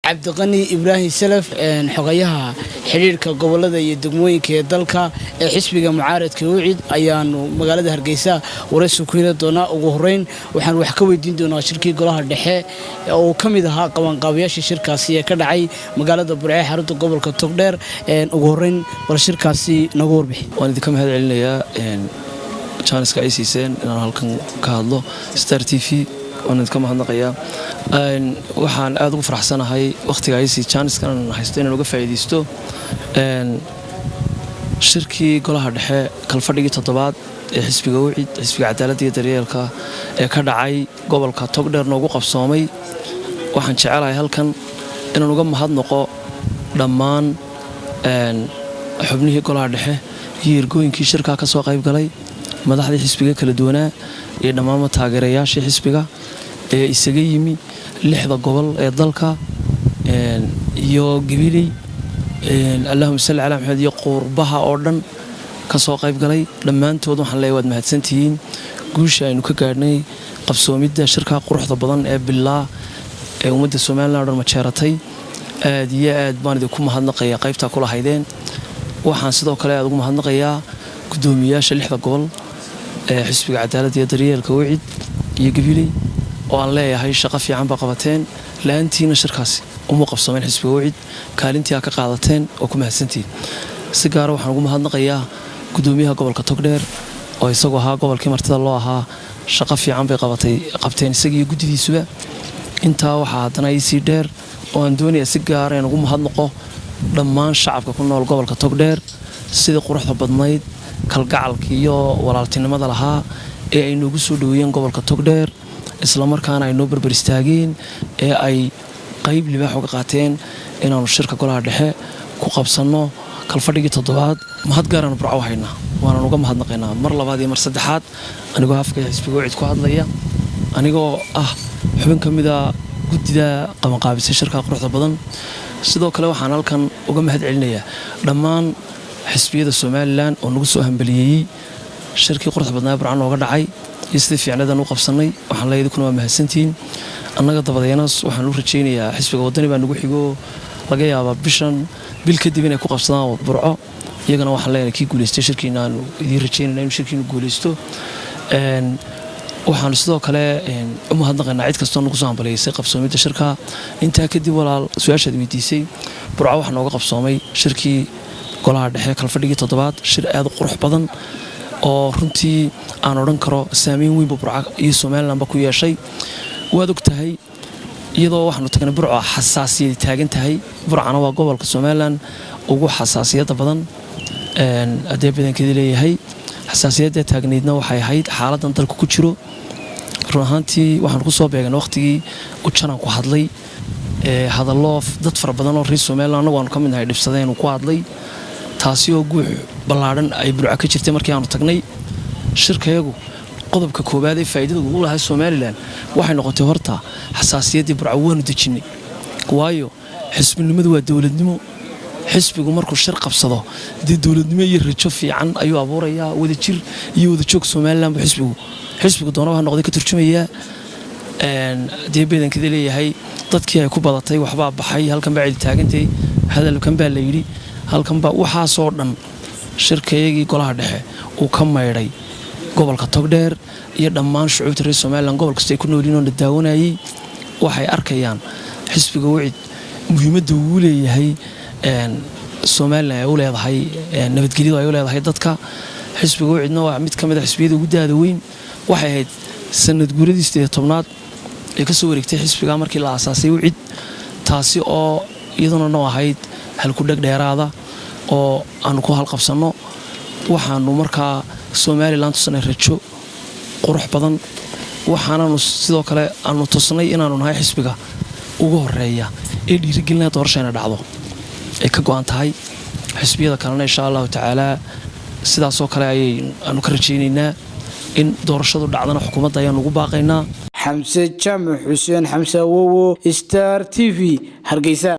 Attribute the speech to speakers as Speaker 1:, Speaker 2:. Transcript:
Speaker 1: cabdiqani ibraahim salaf xogayaha xiriirka gobolada iyo degmooyinka ee dalka ee xisbiga mucaaradka UCID ayaanu magaalada Hargeysa waraysi ku heli doonaa. Ugu horeyn waxaan wax ka weydiin doonaa shirkii golaha dhexe oo kamid ahaa qabanqaabiyaasha shirkaasi ee ka dhacay magaalada Burco xarunta gobolka Togdheer. Ugu horeyn war shirkaasi nagu warbixi.
Speaker 2: waan idin ka mahad celinayaa channelka ay siiseen inaan halkan ka hadlo Star TV. waan idin ka mahadnaqayaa waxaan aad ugu faraxsanahay waqtiga ay si channelka aan haysto inaan uga faa'iideysto shirkii golaha dhexe kalfadhigii 7aad ee xisbiga UCID xisbiga cadaaladda iyo daryeelka ee ka dhacay gobolka Togdheer noogu qabsoomay. waxaan jecelahay halkan inaan uga mahadnaqo dhammaan xubnihii golaha dhexe iyo ergooyinkii shirka ka soo qayb galay, madaxdii xisbiga kala duwanaa iyo dhammaan taageerayaashii xisbiga ee isaga yimi 6 gobol ee dalka iyo Gabiley Allahumma salli ala Muhammad iyo qurbaha oo dhan ka soo qayb galay. dhammaantood waxaan leeyahay waad mahadsantihiin guusha aynu ka gaadhnay qabsoomidda shirka quruxda badan ee bilaa ee ummadda Soomaaliland oo dhan ma jeeratay. aad iyo aad baan idinku mahadnaqayaa qaybta kula haydeen. waxaan sidoo kale aad ugu mahadnaqayaa gudoomiyaasha 6 gobol ee xisbiga cadaaladda iyo daryeelka UCID iyo Gabiley oo aan leeyahay shaqo fiican ba qabateen. laantiina shirkaasi uma qabsoomeen xisbiga UCID kaalintii ka qaadateen oo ku mahadsantiin. si gaar ah waxaan ugu mahadnaqayaa gudoomiyaha gobolka Togdheer oo isagoo ahaa gobolkii martida loo ahaa shaqo fiican bay qabteen isagii gudidiisuba. intaa waxaa haddana ay sii dheer oo aan doonayaa si gaar ah ugu mahadnaqo dhammaan shacabka ku nool gobolka Togdheer sida quruxda badnayd kalgacalka iyo walaaltinimada lahaa ee ay noogu soo dhaweeyeen gobolka Togdheer, isla markaana ay noo barbar istaageen ee ay qayb libaax uga qaateen inaanu shirka golaha dhexe ku qabsano kalfadhigii 7aad. mahad gaar ah Burco haynaa waana uga mahadnaqaynaa mar labaad iyo mar saddexaad anigoo afka xisbiga UCID ku hadlaya, anigoo ah xubin kamid ah gudida qabanqaabisay shirka quruxda badan. sidoo kale waxaan halkan uga mahad celinayaa dhammaan xisbiyada Soomaaliland oo nagu soo hambaliyay shirkii quruxda badnaa Burco nooga dhacay iyo sidii fiicnadan u qabsanay. waxaan leeyahay kuna waa mahadsantiin. annaga dabadeenaas waxaan u rajaynayaa xisbiga wadani baa nagu xigo laga yaabaa bishan bil kadib inay ku qabsadaan Burco. iyagana waxaan leeyahay kii guuleystay shirkiina aan idin rajaynaynaa inuu shirkiinu guuleysto. waxaan sidoo kale u mahadnaqaynaa cid kastoo nagu soo hambaliyeysay qabsoomidda shirka. intaa kadib walaal su'aashaad weydiisay Burco waxa nooga qabsoomay shirkii golaha dhexe kalfadhigii 7aad. shir aad u qurux badan oo runtii aan odhan karo saameyn weyn Burco iyo Soomaaliland ba ku yeeshay. waad ogtahay iyadoo waxaanu tagnay Burco xasaasiyad taagan tahay. Burcana waa gobolka Soomaaliland ugu xasaasiyadda badan adeeb badankeeda leeyahay. xasaasiyadda taagneedna waxay ahayd xaaladdan dalku ku jiro. run ahaantii waxaan ku soo beegnay waqtigii uu Janan ku hadlay hadallo dad fara badan oo reer Soomaaliland anagu aan ka mid nahay dhibsadeen ku hadlay, taasi oo guux ballaaran ay Burco ka jirtay markii aanu tagnay. shirkayagu qodobka koobaad ee faa'iidada ugu lahaa Soomaaliland waxay noqotay horta xasaasiyaddii Burco waanu dejinay. waayo xisbinimadu waa dawladnimo. xisbigu markuu shir qabsado dawladnimo iyo rajo fiican ayuu abuurayaa. wadajir iyo wadajoog Soomaaliland buu xisbigu doonaba noqday ka turjumaya. deebadankeeda leeyahay dadkii ay ku badatay waxbaa baxay, halkan baa cid taagantay, hadalkan baa la yidhi, halkan baa waxaasoo dhan shirkayagii golaha dhexe uu ka maydhay gobolka Togdheer iyo dhammaan shucuubta reer Soomaaliland gobol kasta ay ku noolyihiin oo la daawanayay. waxay arkayaan xisbiga UCID muhiimadda uu leeyahay Soomaaliland ay u leedahay nabadgelyada ay u leedahay dadka. xisbiga UCIDna waa mid ka mid ah xisbiyada ugu daada weyn. waxay ahayd sanad guuradii 18aad ee ka soo wareegtay xisbiga markii la aasaasay UCID, taasi oo iyaduna noo ahayd halku dhag dheeraada oo aanu ku halqabsano. waxaanu markaa Soomaaliland tusnay rajo qurux badan. waxaanaanu sidoo kale aanu tusnay inaanu nahay xisbiga ugu horeeya ee dhiirigelinaya doorashada dhacdo ay ka go'an tahay. xisbiyada kalena insha Allah tacaala sidaas oo kale aanu ka rajaynaynaa in doorashadu dhacdana xukuumadda ayaan ugu baaqaynaa.
Speaker 1: Xamse Jaamac Xuseen Xamse Wowo Star TV Hargeysa.